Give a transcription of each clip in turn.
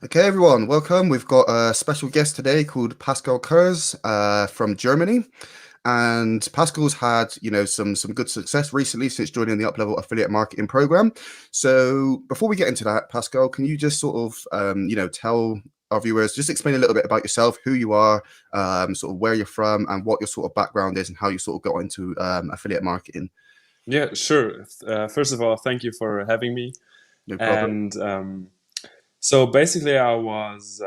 Okay, everyone, welcome. We've got a special guest today called Pascal Kurz from Germany. And Pascal's had, some good success recently since joining the Uplevel affiliate marketing program. So before we get into that, Pascal, can you just sort of, tell our viewers, just explain a little bit about yourself, who you are, sort of where you're from, and what your sort of background is, and how you sort of got into affiliate marketing? Yeah, sure. First of all, thank you for having me. No problem. And so basically, I was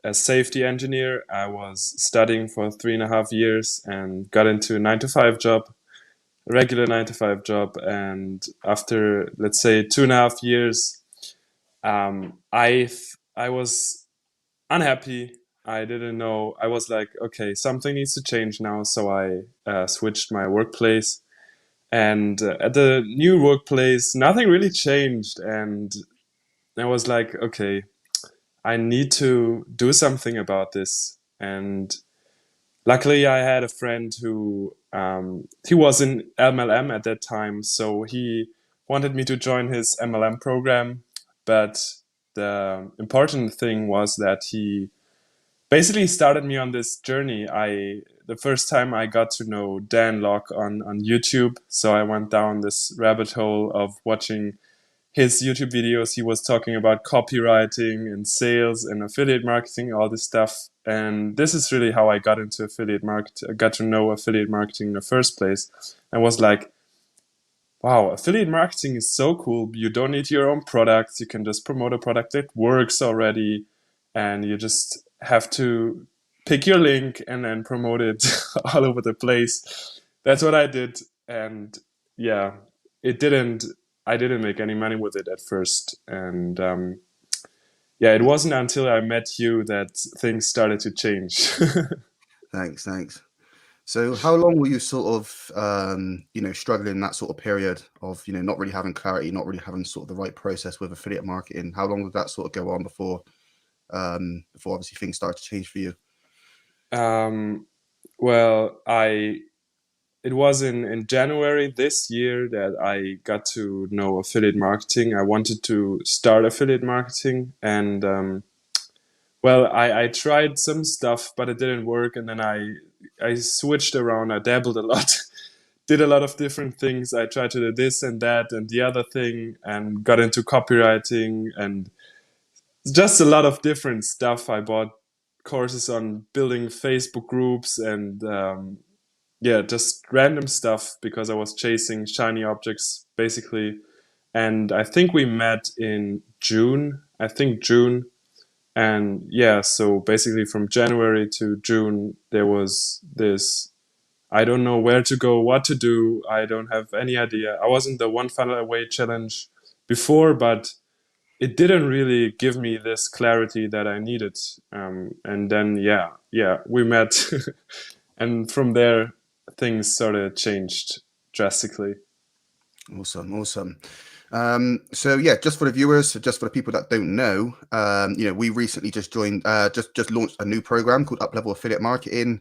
a safety engineer. I was studying for 3.5 years and got into a 9 to 5 job, a regular 9 to 5 job. And after, let's say, 2.5 years, I was unhappy. I didn't know. I was like, okay, something needs to change now. So I switched my workplace. And at the new workplace, nothing really changed. And I was like, okay, I need to do something about this. And luckily, I had a friend who he was in MLM at that time, so he wanted me to join his MLM program. But the important thing was that he basically started me on this journey. The first time I got to know Dan Locke on YouTube, so I went down this rabbit hole of watching his YouTube videos. He was talking about copywriting and sales and affiliate marketing, all this stuff. And this is really how I got into affiliate market. I got to know affiliate marketing in the first place. I was like, wow, affiliate marketing is so cool. You don't need your own products. You can just promote a product that works already. And you just have to pick your link and then promote it all over the place. That's what I did. And yeah, it didn't, I didn't make any money with it at first. And yeah, it wasn't until I met you that things started to change. Thanks. So how long were you sort of, struggling in that sort of period of, not really having clarity, not really having sort of the right process with affiliate marketing? How long did that sort of go on before obviously things started to change for you? um, well, it was in January this year that I got to know affiliate marketing. I wanted to start affiliate marketing, and well, I tried some stuff, but it didn't work. And then I switched around. I dabbled a lot, did a lot of different things. I tried to do this and that and the other thing, and got into copywriting and just a lot of different stuff. I bought courses on building Facebook groups and yeah, just random stuff because I was chasing shiny objects basically. And I think we met in June. I think June. And yeah, so basically from January to June, there was this, I don't know where to go, what to do. I don't have any idea. I wasn't the one funnel away challenge before, but it didn't really give me this clarity that I needed. And then, yeah, we met. And from there, things sort of changed drastically. Awesome. So yeah, just for the viewers, so just for the people that don't know, we recently just joined, just launched a new program called Uplevel Affiliate Marketing.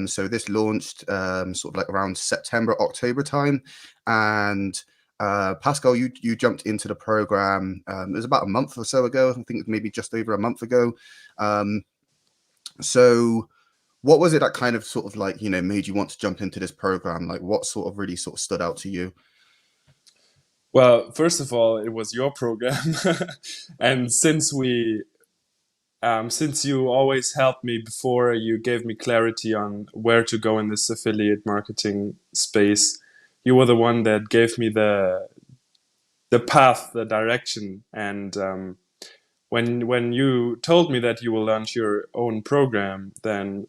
So this launched sort of like around September, October time, and Pascal, you jumped into the program. It was about a month or so ago. I think maybe just over a month ago. Um, so what was it that kind of sort of like made you want to jump into this program? Like what sort of really sort of stood out to you? Well, first of all, it was your program. And since you always helped me before, you gave me clarity on where to go in this affiliate marketing space. You were the one that gave me the path, the direction. And when you told me that you will launch your own program, then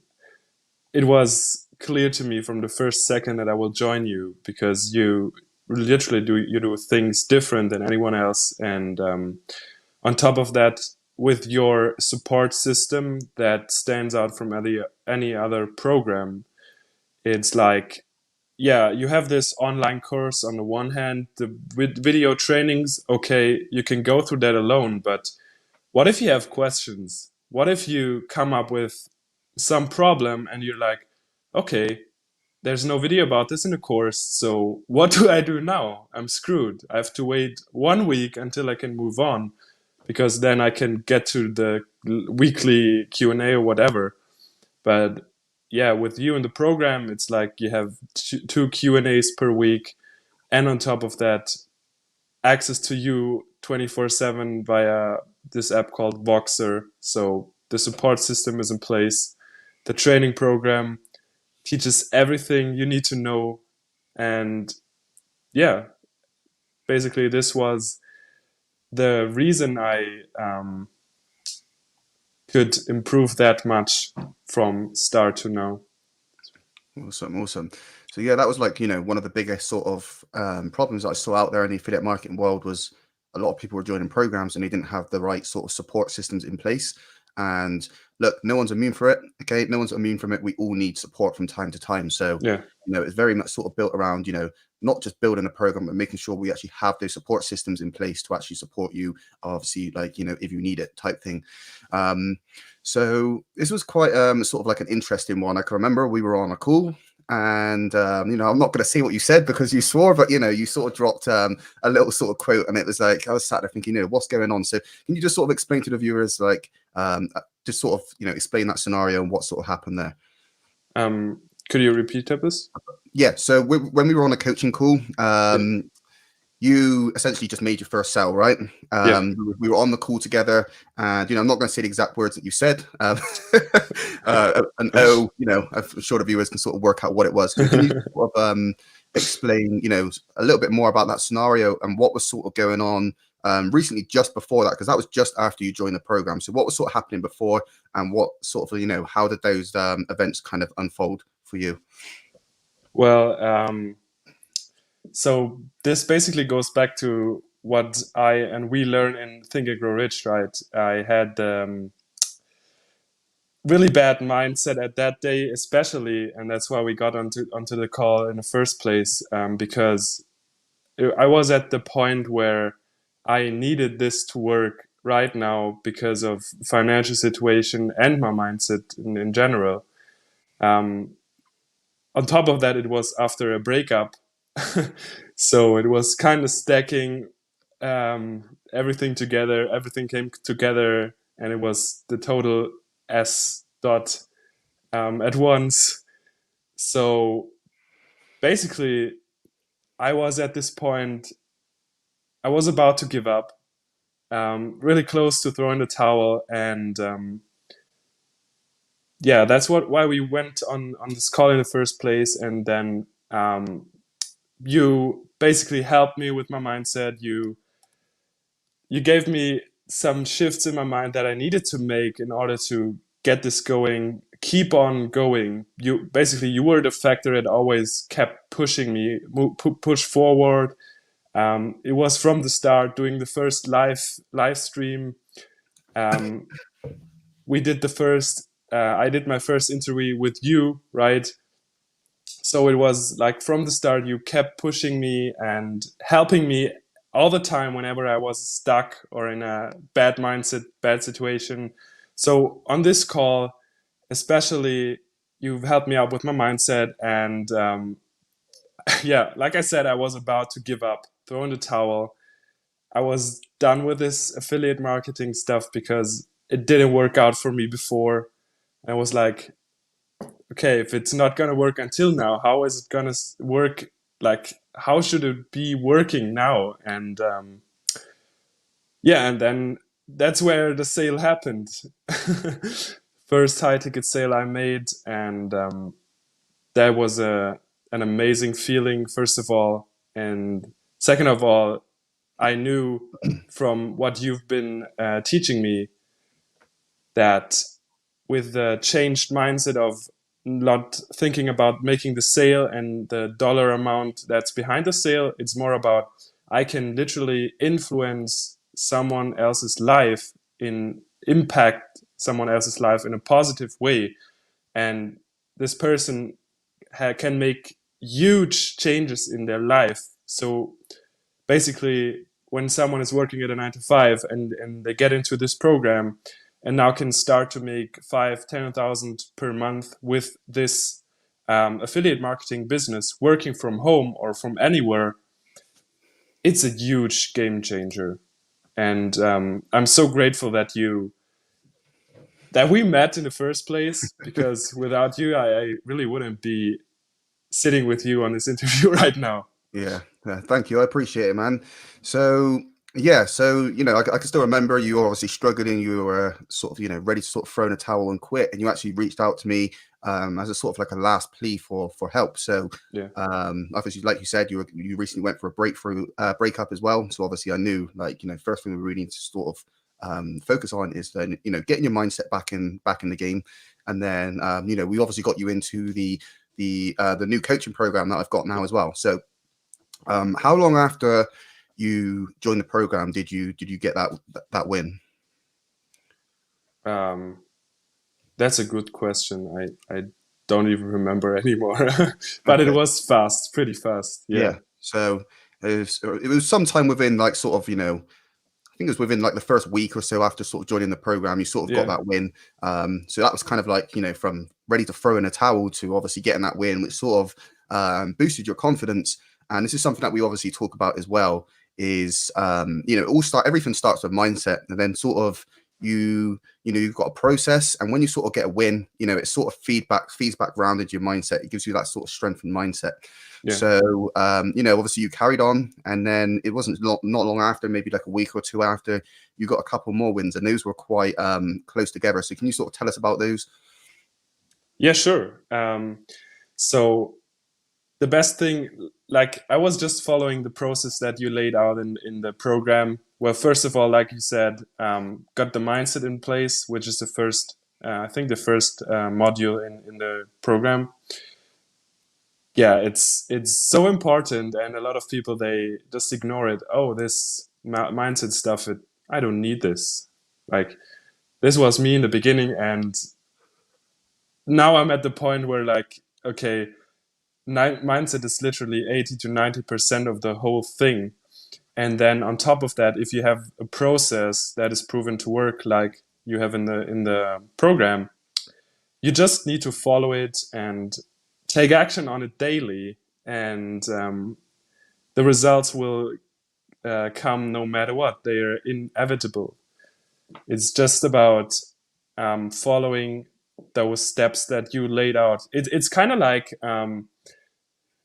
it was clear to me from the first second that I will join you because you do things different than anyone else, and on top of that, with your support system that stands out from any other program, it's like, yeah, you have this online course on the one hand, the video trainings, okay, you can go through that alone, but what if you have questions? What if you come up with some problem and you're like, okay, there's no video about this in the course, so what do I do now? I'm screwed. I have to wait 1 week until I can move on. because then I can get to the weekly Q&A or whatever. But yeah, with you in the program, it's like you have two Q&As per week, and on top of that, access to you 24/7 via this app called Voxer. So the support system is in place. The training program teaches everything you need to know. And yeah, basically, this was the reason I could improve that much from start to now. Awesome, awesome. So yeah, that was like, one of the biggest sort of problems that I saw out there in the affiliate marketing world was a lot of people were joining programs and they didn't have the right sort of support systems in place. And look, no one's immune for it. Okay, no one's immune from it. We all need support from time to time. So Yeah, it's very much sort of built around, not just building a program, but making sure we actually have those support systems in place to actually support you, obviously, like, if you need it type thing. So this was quite sort of like an interesting one. I can remember we were on a call and, I'm not going to say what you said because you swore, but, you sort of dropped a little sort of quote and it was like, I was sat there thinking, what's going on? So can you just sort of explain to the viewers, like, just sort of, explain that scenario and what sort of happened there? could you repeat that, please? Yeah. So when we were on a coaching call, you essentially just made your first sell, right? Yeah. We were on the call together, and I'm not going to say the exact words that you said. I'm sure the viewers can sort of work out what it was. Can you sort of explain, a little bit more about that scenario and what was sort of going on recently, just before that, because that was just after you joined the program. So what was sort of happening before, and what sort of, how did those events kind of unfold for you? Well, so this basically goes back to what I and we learn in Think and Grow Rich, right? I had really bad mindset at that day, especially, and that's why we got onto the call in the first place, because I was at the point where I needed this to work right now because of financial situation and my mindset in general. On top of that, it was after a breakup. So it was kind of stacking everything together. Everything came together, and it was the total S dot at once. So basically, I was at this point, I was about to give up, really close to throwing the towel. And yeah, that's why we went on this call in the first place. And then you basically helped me with my mindset. You gave me some shifts in my mind that I needed to make in order to get this going, keep on going. You were the factor that always kept pushing me, push forward. It was from the start, doing the first live stream. We did the first. I did my first interview with you, right? So it was like from the start, you kept pushing me and helping me all the time whenever I was stuck or in a bad mindset, bad situation. So on this call, especially, you've helped me out with my mindset. And yeah, like I said, I was about to give up, throw in the towel. I was done with this affiliate marketing stuff because it didn't work out for me before. I was like, okay, if it's not going to work until now, how is it going to work? Like, how should it be working now? And yeah, and then that's where the sale happened. First high ticket sale I made, and that was an amazing feeling, first of all. And second of all, I knew from what you've been teaching me that with the changed mindset of not thinking about making the sale and the dollar amount that's behind the sale, it's more about I can literally influence someone else's life, in impact someone else's life in a positive way. And this person can make huge changes in their life. So basically, when someone is working at a 9 to 5 and they get into this program and now can start to make 5,000-10,000 per month with this affiliate marketing business, working from home or from anywhere, it's a huge game changer. And I'm so grateful that we met in the first place, because without you, I really wouldn't be sitting with you on this interview right now. Yeah, yeah, thank you. I appreciate it, man. So yeah, so I can still remember you were obviously struggling. You were sort of ready to sort of throw in a towel and quit, and you actually reached out to me as a sort of like a last plea for help. So Yeah, obviously, like you said, you recently went for a breakup as well. So obviously, I knew first thing we really need to sort of focus on is then getting your mindset back in the game, and then we obviously got you into the new coaching program that I've got now as well. So how long after you joined the program did you get that win? um, that's a good question. I don't even remember anymore, but it Okay, was fast, pretty fast. Yeah, yeah. So it was sometime within like sort of I think it was within like the first week or so after sort of joining the program, you sort of got yeah, that win. So that was kind of like from ready to throw in a towel to obviously getting that win, which sort of boosted your confidence. And this is something that we obviously talk about as well. Is everything starts with mindset, and then sort of you've got a process, and when you sort of get a win, it sort of feeds back round into your mindset. It gives you that sort of strengthened mindset. yeah. So, obviously you carried on, and then it wasn't not long after, maybe like a week or two after, you got a couple more wins, and those were quite close together. So, can you sort of tell us about those? Yeah, sure. So the best thing, like I was just following the process that you laid out in the program. Well, first of all, like you said, got the mindset in place, which is the first, I think the first module in the program. Yeah, it's so important, and a lot of people, they just ignore it. Oh, this mindset stuff, I don't need this. Like, this was me in the beginning, and now I'm at the point where, like, okay, mindset is literally 80 to 90% of the whole thing. And then on top of that, if you have a process that is proven to work, like you have in the program, you just need to follow it and take action on it daily, and the results will come no matter what. They are inevitable. It's just about following those steps that you laid out. It's kind of like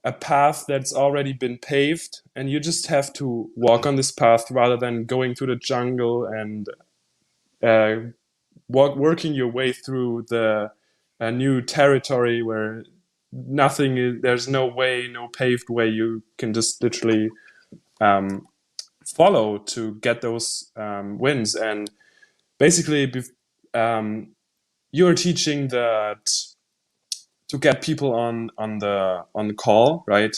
a path that's already been paved, and you just have to walk on this path rather than going through the jungle and uh, working your way through the new territory where nothing is, there's no way, no paved way you can just literally um, follow to get those wins. And basically, um, you're teaching that to get people on the call, right?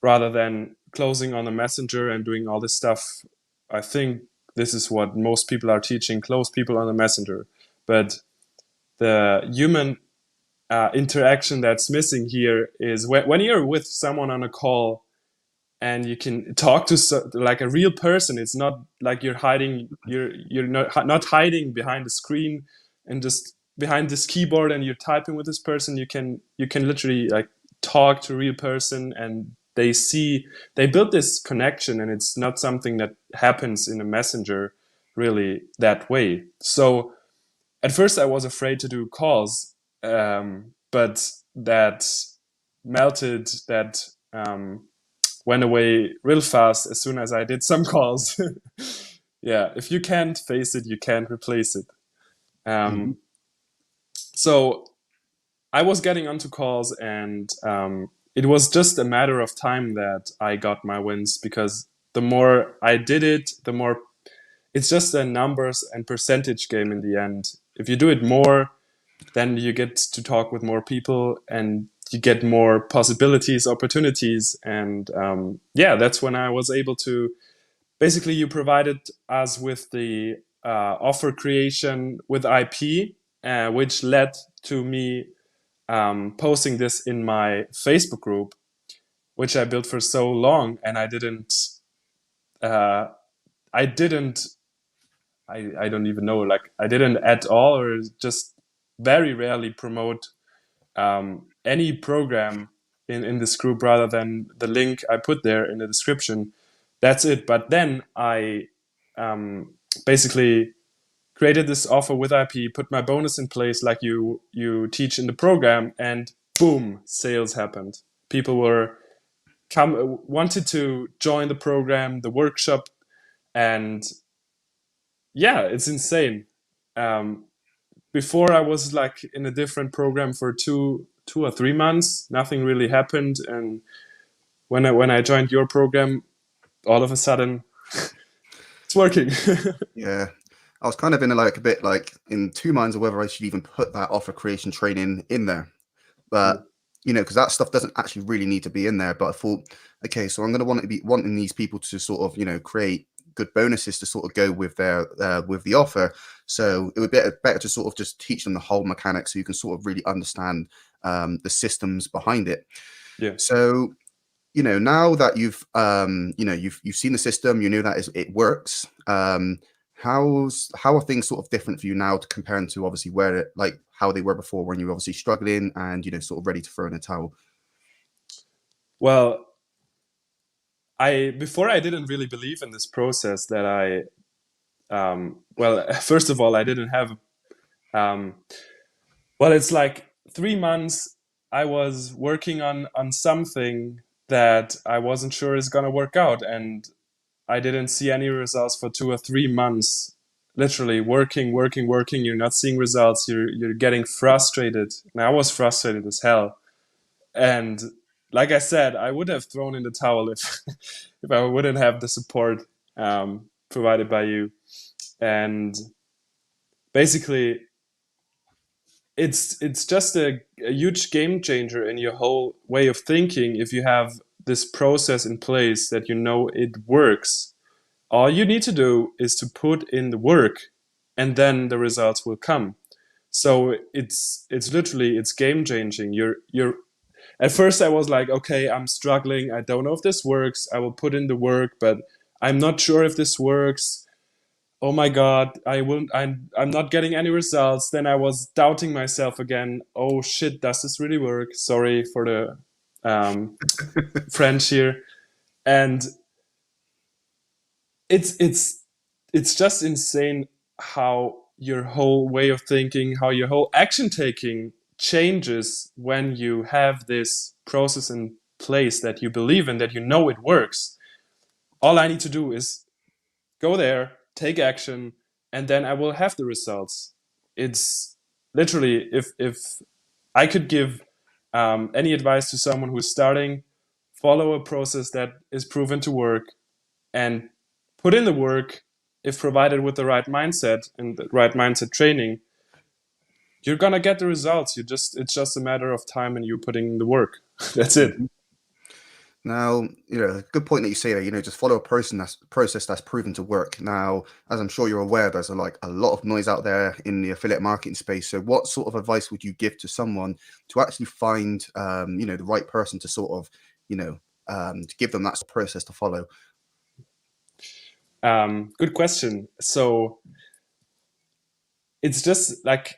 Rather than closing on a messenger and doing all this stuff. I think this is what most people are teaching: close people on the messenger. But the human interaction that's missing here is when you're with someone on a call and you can talk to like a real person. It's not like you're not hiding behind the screen and just behind this keyboard and you're typing with this person. You can literally like talk to a real person, and they build this connection, and it's not something that happens in a messenger really that way. So at first I was afraid to do calls, but that melted, that went away real fast as soon as I did some calls. Yeah, if you can't face it, you can't replace it. Hmm. So I was getting onto calls, and it was just a matter of time that I got my wins, because the more I did it, the more it's just a numbers and percentage game in the end. If you do it more, then you get to talk with more people and you get more possibilities, opportunities. And yeah, that's when I was able to basically, you provided us with the offer creation with IP, which led to me posting this in my Facebook group, which I built for so long. And uh, I didn't, I don't even know, like I didn't at all, or just very rarely promote any program in this group rather than the link I put there in the description. That's it. But then I basically created this offer with IP, put my bonus in place like you teach in the program, and boom, sales happened. People were wanted to join the program, the workshop, and yeah, it's insane. Um, Before I was like in a different program for 2 or 3 months, nothing really happened, and when I joined your program, all of a sudden it's working. Yeah. I was kind of in like a bit like in two minds of whether I should even put that offer creation training in there. But because that stuff doesn't actually really need to be in there. But I thought, okay, so I'm going to want to be wanting these people to sort of, create good bonuses to sort of go with their with the offer. So it would be better to sort of just teach them the whole mechanics so you can sort of really understand the systems behind it. Yeah. So now that you've seen the system, you know that it works. How are things sort of different for you now to comparing to obviously how they were before when you were obviously struggling and sort of ready to throw in a towel? Well, before I didn't really believe in this process that well, first of all, I didn't have um, well, it's like 3 months I was working on something that I wasn't sure is gonna work out, and I didn't see any results for 2 or 3 months. Literally working, working, working. You're not seeing results. You're getting frustrated, and I was frustrated as hell. And like I said, I would have thrown in the towel if if I wouldn't have the support provided by you. And basically, it's just a huge game changer in your whole way of thinking if you have this process in place that you know it works. All you need to do is to put in the work, and then the results will come. So it's literally it's game changing. You're At first I was like, okay, I'm struggling. I don't know if this works. I will put in the work, but I'm not sure if this works. Oh my God, I won't, I'm not getting any results. Then I was doubting myself again. Oh shit, does this really work? Sorry for the French here. And it's it's it's just insane how your whole way of thinking, how your whole action taking changes when you have this process in place that you believe in, that you know it works. All I need to do is go there, take action, and then I will have the results. It's literally, if I could give any advice to someone who's starting, follow a process that is proven to work and put in the work. If provided with the right mindset and the right mindset training, you're gonna get the results. It's just a matter of time and you putting in the work. That's it. Mhm. Now, good point that you say there. Just follow a process that's proven to work. Now, as I'm sure you're aware, there's a lot of noise out there in the affiliate marketing space. So, what sort of advice would you give to someone to actually find, the right person to sort of, to give them that process to follow? Good question. So it's just like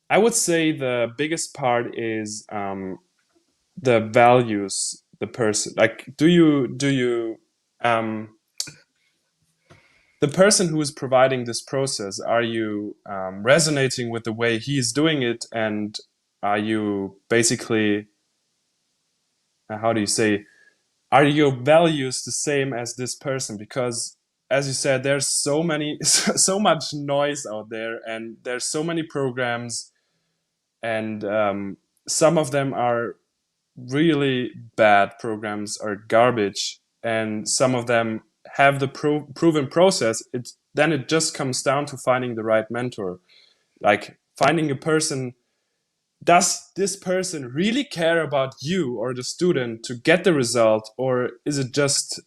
I would say the biggest part is the values the person like. Do you the person who is providing this process, are you resonating with the way he is doing it, and are you basically how do you say, are your values the same as this person? Because as you said, there's so many so much noise out there, and there's so many programs, and some of them are really bad programs, are garbage, and some of them have the proven process. It just comes down to finding the right mentor, like finding a person. Does this person really care about you or the student to get the result, or is it just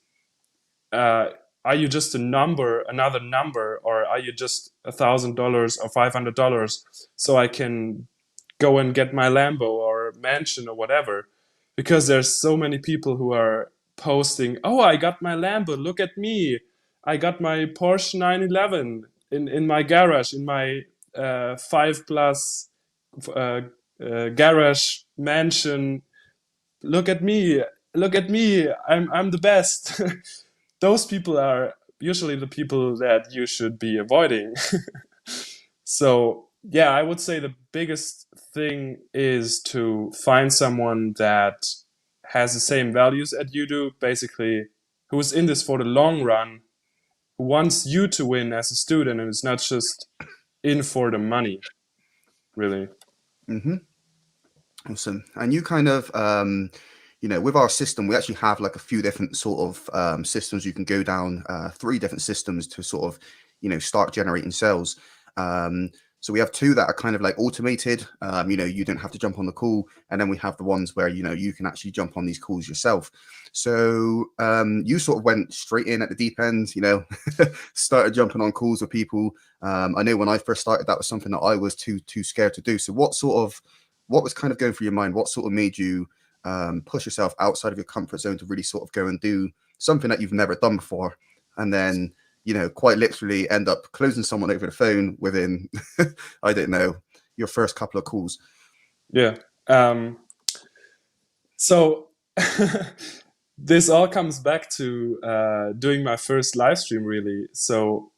uh, are you just a number, another number, or are you just $1,000 or $500 so I can go and get my Lambo or mansion or whatever? Because there's so many people who are posting, "Oh, I got my Lambo. Look at me. I got my Porsche 911 in my garage, in my 5 plus uh, garage mansion. Look at me. Look at me. I'm the best." Those people are usually the people that you should be avoiding. So yeah, I would say the biggest thing is to find someone that has the same values as you do, basically, who's in this for the long run, who wants you to win as a student, and is not just in for the money, really. Hmm. Awesome. And you kind of, with our system, we actually have like a few different sort of systems you can go down, three different systems to sort of, start generating sales. So we have two that are kind of like automated. You don't have to jump on the call, and then we have the ones where you can actually jump on these calls yourself. So you sort of went straight in at the deep end, started jumping on calls with people. I know when I first started, that was something that I was too scared to do. So what was kind of going through your mind? What sort of made you push yourself outside of your comfort zone to really sort of go and do something that you've never done before, and then quite literally end up closing someone over the phone within I don't know, your first couple of calls? Yeah. So this all comes back to doing my first live stream, really. So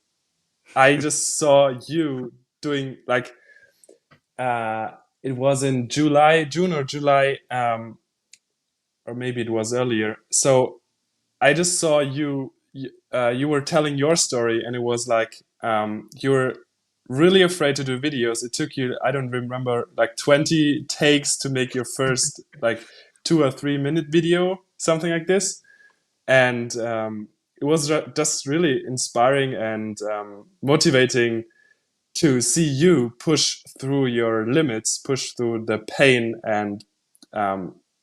I just saw you doing like it was in June or July, or maybe it was earlier. So I just saw you. You were telling your story, and it was like you were really afraid to do videos. It took you, I don't remember, like 20 takes to make your first like 2 or 3 minute video, something like this. And it was just really inspiring and motivating to see you push through your limits, push through the pain and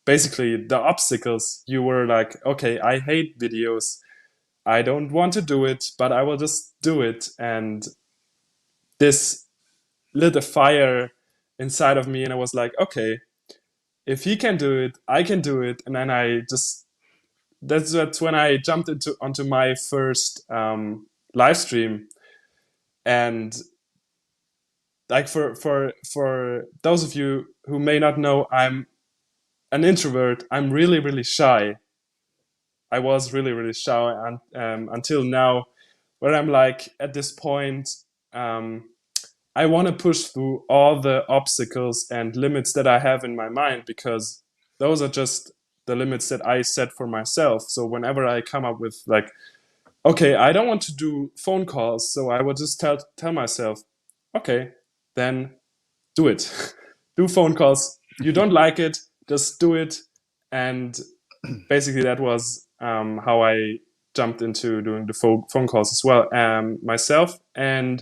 basically the obstacles. You were like, okay, I hate videos. I don't want to do it, but I will just do it. And this lit a fire inside of me. And I was like, okay, if he can do it, I can do it. And then that's when I jumped onto my first live stream. And like for those of you who may not know, I'm an introvert. I'm really shy. I was really shy until now, where I'm like at this point, I want to push through all the obstacles and limits that I have in my mind, because those are just the limits that I set for myself. So whenever I come up with like, okay, I don't want to do phone calls, so I would just tell myself, okay, then do it. Do phone calls. You don't like it, just do it. And basically, that was how I jumped into doing the phone calls as well myself. And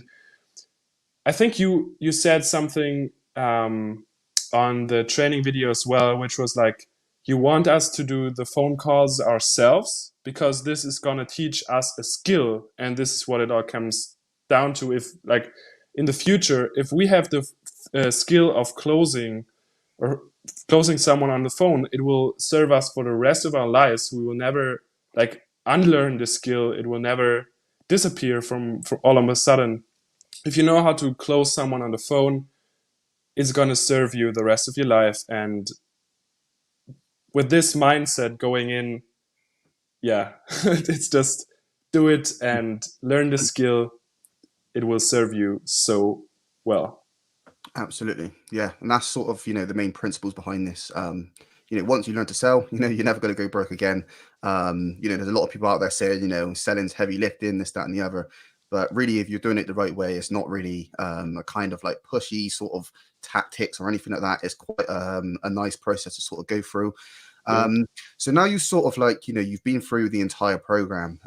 I think you said something on the training video as well, which was like, you want us to do the phone calls ourselves because this is gonna teach us a skill, and this is what it all comes down to. If like in the future, if we have the skill of closing or closing someone on the phone, it will serve us for the rest of our lives. We will never like unlearn the skill. It will never disappear from all of a sudden. If you know how to close someone on the phone, it's going to serve you the rest of your life. And with this mindset going in, yeah, it's just do it and learn the skill. It will serve you so well. Absolutely. Yeah. And that's sort of, the main principles behind this. Once you learn to sell, you're never going to go broke again. There's a lot of people out there saying, selling's heavy lifting, this, that, and the other. But really, if you're doing it the right way, it's not really a kind of like pushy sort of tactics or anything like that. It's quite a nice process to sort of go through. Yeah. So now you sort of like, you've been through the entire program.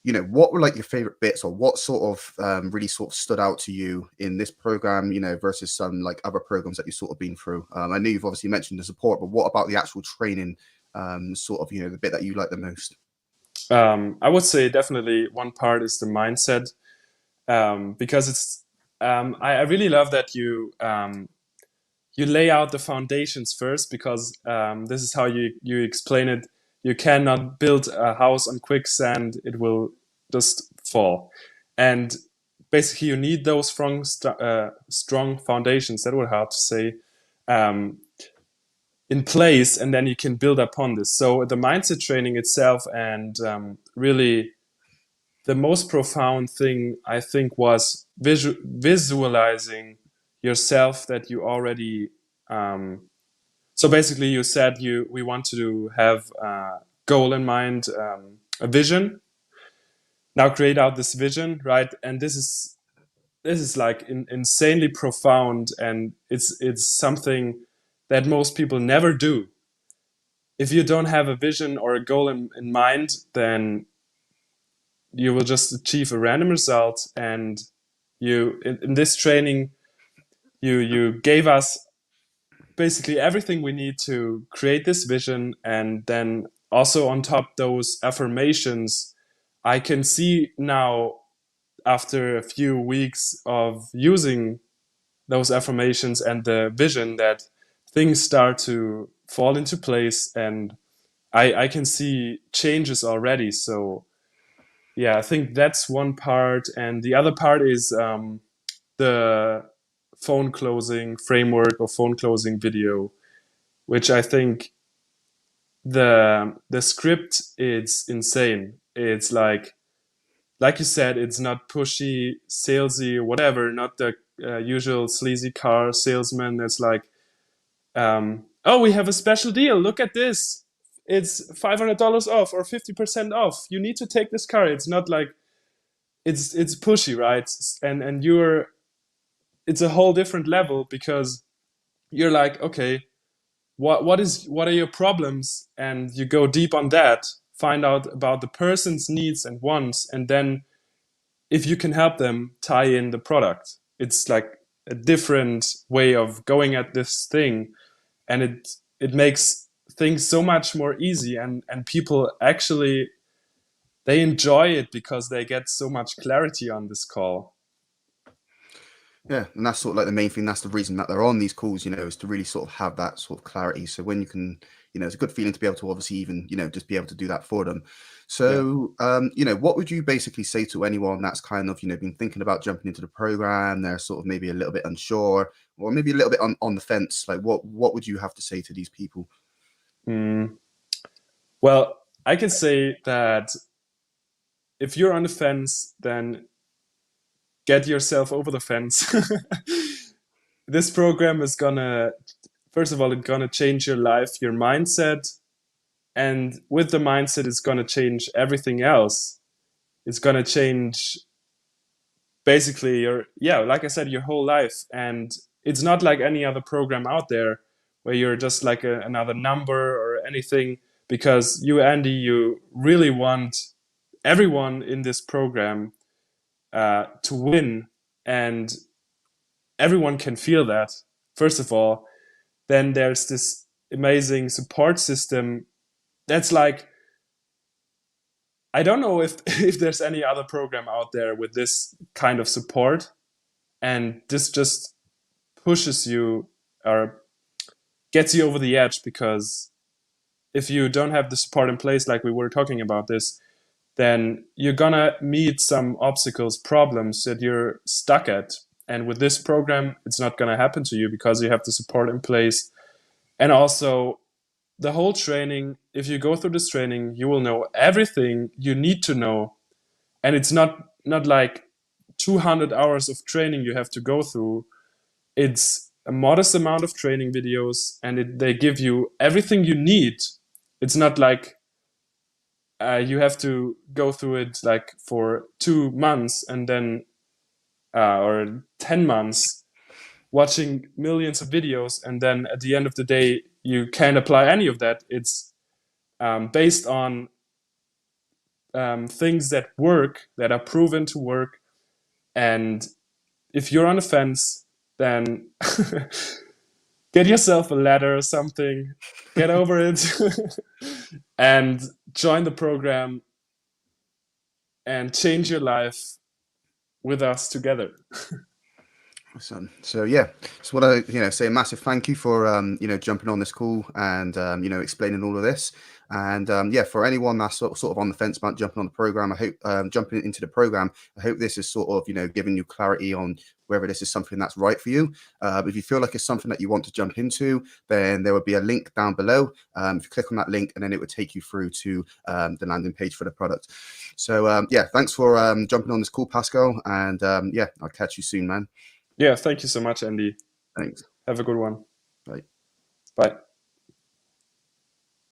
What were like your favorite bits, or what sort of really sort of stood out to you in this program, versus some like other programs that you've sort of been through? I know you've obviously mentioned the support, but what about the actual training, sort of, the bit that you like the most? I would say definitely one part is the mindset, because it's I really love that you lay out the foundations first, because this is how you explain it. You cannot build a house on quicksand; it will just fall. And basically, you need those strong foundations. That would hard to say. In place, and then you can build upon this. So the mindset training itself, and really the most profound thing I think was visualizing yourself that you already. So basically, you said we want to have a goal in mind, a vision. Now create out this vision, right? And this is like insanely profound, and it's something that most people never do. If you don't have a vision or a goal in mind, then you will just achieve a random result. And you in this training, you gave us basically everything we need to create this vision, and then also on top those affirmations. I can see now, after a few weeks of using those affirmations and the vision, that things start to fall into place, and I can see changes already. So yeah, I think that's one part, and the other part is the phone closing framework or phone closing video, which I think the script is insane. It's like you said, it's not pushy, salesy, whatever. Not the usual sleazy car salesman. It's like, oh, we have a special deal. Look at this. It's $500 off or 50% off. You need to take this car. It's not like it's pushy, right? And it's a whole different level, because you're like, okay, what are your problems, and you go deep on that, find out about the person's needs and wants, and then if you can help them, tie in the product. It's like a different way of going at this thing, and it makes things so much more easy, and people actually, they enjoy it because they get so much clarity on this call. Yeah, and that's sort of like the main thing. That's the reason that they're on these calls, is to really sort of have that sort of clarity. So when you can, it's a good feeling to be able to obviously even, just be able to do that for them. Yeah. So, what would you basically say to anyone that's kind of, been thinking about jumping into the program? They're sort of maybe a little bit unsure, or maybe a little bit on the fence. Like, what would you have to say to these people? Mm. Well, I can say that if you're on the fence, then get yourself over the fence. This program is gonna, first of all, it's gonna change your life, your mindset, and with the mindset, it's gonna change everything else. It's gonna change basically your, yeah, like I said, your whole life. And it's not like any other program out there where you're just like another number or anything, because you, Andy, you really want everyone in this program to win, and everyone can feel that, first of all. Then there's this amazing support system that's like, I don't know if if there's any other program out there with this kind of support, and this just pushes you or gets you over the edge. Because if you don't have the support in place, like we were talking about this, then you're gonna meet some obstacles, problems that you're stuck at. And with this program, it's not gonna happen to you, because you have the support in place. And also, the whole training, if you go through this training, you will know everything you need to know. And it's not like 200 hours of training you have to go through. It's a modest amount of training videos, and they give you everything you need. It's not like you have to go through it like for 2 months, and then or 10 months, watching millions of videos, and then at the end of the day you can't apply any of that. It's based on things that work, that are proven to work. And if you're on the fence, then get yourself a ladder or something, get over it, and join the program and change your life with us together. Awesome. So yeah, just want to say a massive thank you for jumping on this call and explaining all of this. And yeah, for anyone that's sort of on the fence about jumping on the program, I hope jumping into the program, I hope this is sort of giving you clarity on whether this is something that's right for you. If you feel like it's something that you want to jump into, then there would be a link down below. If you click on that link, and then it would take you through to the landing page for the product. So yeah, thanks for jumping on this call, Pascal. And yeah, I'll catch you soon, man. Yeah, thank you so much, Andy. Thanks. Have a good one. Bye. Bye.